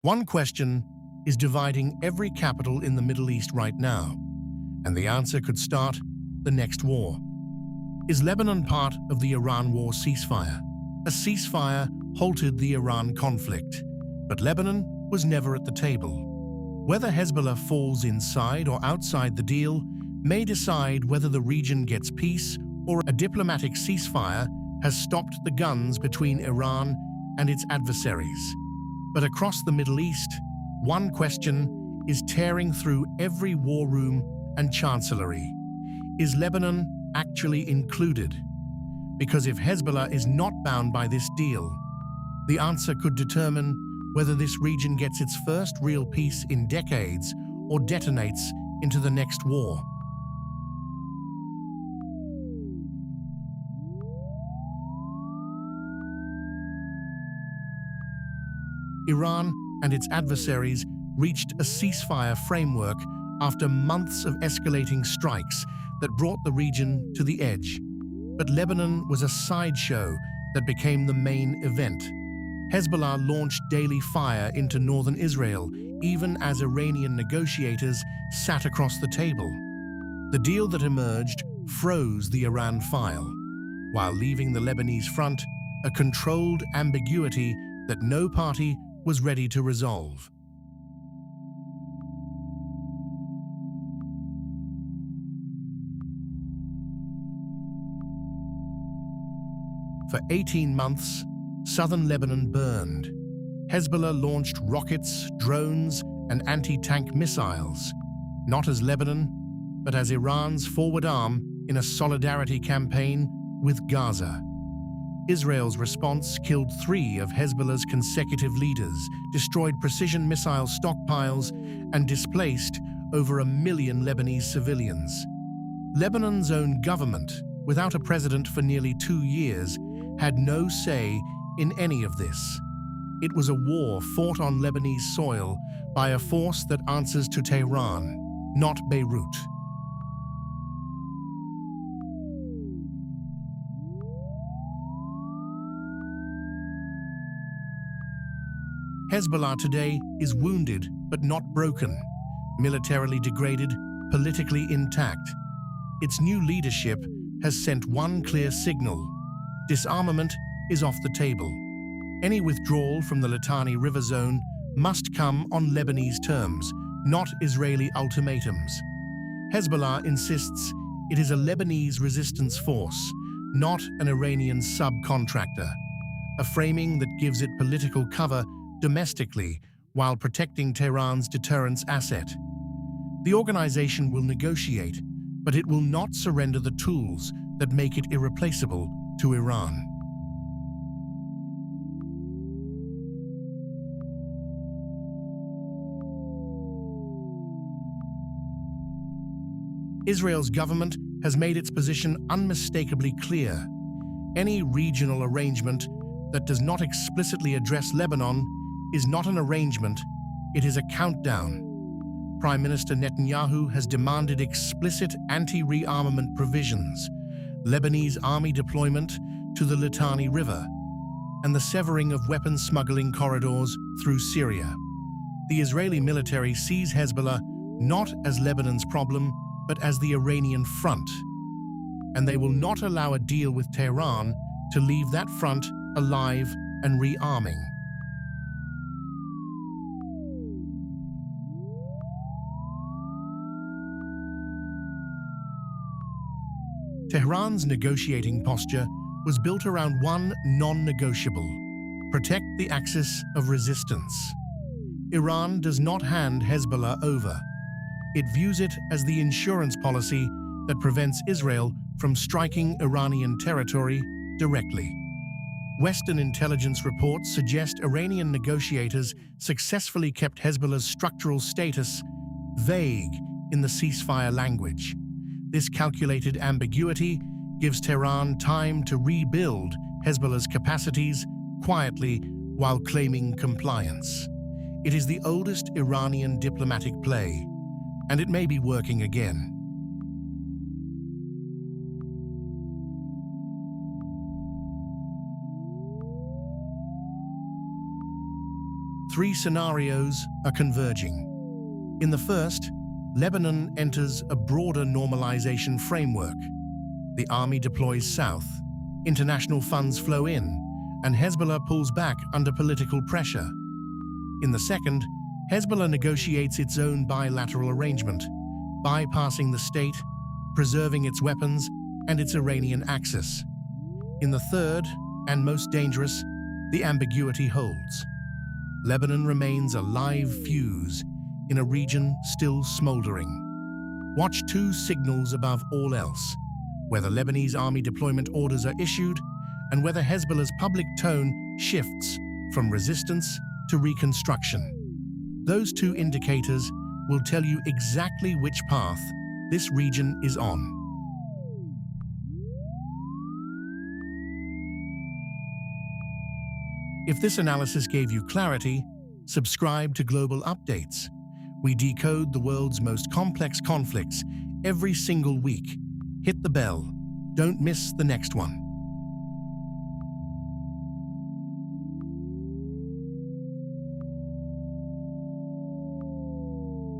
One question is dividing every capital in the Middle East right now, and the answer could start the next war. Is Lebanon part of the Iran war ceasefire? A ceasefire halted the Iran conflict, but Lebanon was never at the table. Whether Hezbollah falls inside or outside the deal may decide whether the region gets peace or a diplomatic ceasefire has stopped the guns between Iran and its adversaries. But across the Middle East, one question is tearing through every war room and chancellery. Is Lebanon actually included? Because if Hezbollah is not bound by this deal, the answer could determine whether this region gets its first real peace in decades or detonates into the next war. Iran and its adversaries reached a ceasefire framework after months of escalating strikes that brought the region to the edge. But Lebanon was a sideshow that became the main event. Hezbollah launched daily fire into northern Israel, even as Iranian negotiators sat across the table. The deal that emerged froze the Iran file, while leaving the Lebanese front a controlled ambiguity that no party was ready to resolve. For 18 months, southern Lebanon burned. Hezbollah launched rockets, drones, and anti-tank missiles, not as Lebanon, but as Iran's forward arm in a solidarity campaign with Gaza. Israel's response killed 3 of Hezbollah's consecutive leaders, destroyed precision missile stockpiles, and displaced over 1 million Lebanese civilians. Lebanon's own government, without a president for nearly 2 years, had no say in any of this. It was a war fought on Lebanese soil by a force that answers to Tehran, not Beirut. Hezbollah today is wounded but not broken, militarily degraded, politically intact. Its new leadership has sent one clear signal: disarmament is off the table. Any withdrawal from the Litani River zone must come on Lebanese terms, not Israeli ultimatums. Hezbollah insists it is a Lebanese resistance force, not an Iranian subcontractor, a framing that gives it political cover domestically while protecting Tehran's deterrence asset. The organization will negotiate, but it will not surrender the tools that make it irreplaceable to Iran. Israel's government has made its position unmistakably clear. Any regional arrangement that does not explicitly address Lebanon is not an arrangement, it is a countdown. Prime Minister Netanyahu has demanded explicit anti-rearmament provisions, Lebanese army deployment to the Litani River, and the severing of weapons smuggling corridors through Syria. The Israeli military sees Hezbollah not as Lebanon's problem, but as the Iranian front, and they will not allow a deal with Tehran to leave that front alive and rearming. Tehran's negotiating posture was built around one non-negotiable: protect the axis of resistance. Iran does not hand Hezbollah over. It views it as the insurance policy that prevents Israel from striking Iranian territory directly. Western intelligence reports suggest Iranian negotiators successfully kept Hezbollah's structural status vague in the ceasefire language. This calculated ambiguity gives Tehran time to rebuild Hezbollah's capacities quietly while claiming compliance. It is the oldest Iranian diplomatic play, and it may be working again. Three scenarios are converging. In the first, Lebanon enters a broader normalization framework. The army deploys south, international funds flow in, and Hezbollah pulls back under political pressure. In the second, Hezbollah negotiates its own bilateral arrangement, bypassing the state, preserving its weapons and its Iranian axis. In the third, and most dangerous, the ambiguity holds. Lebanon remains a live fuse in a region still smoldering. Watch two signals above all else: whether Lebanese army deployment orders are issued and whether Hezbollah's public tone shifts from resistance to reconstruction. Those two indicators will tell you exactly which path this region is on. If this analysis gave you clarity, subscribe to Global Updates. We decode the world's most complex conflicts every single week. Hit the bell. Don't miss the next one.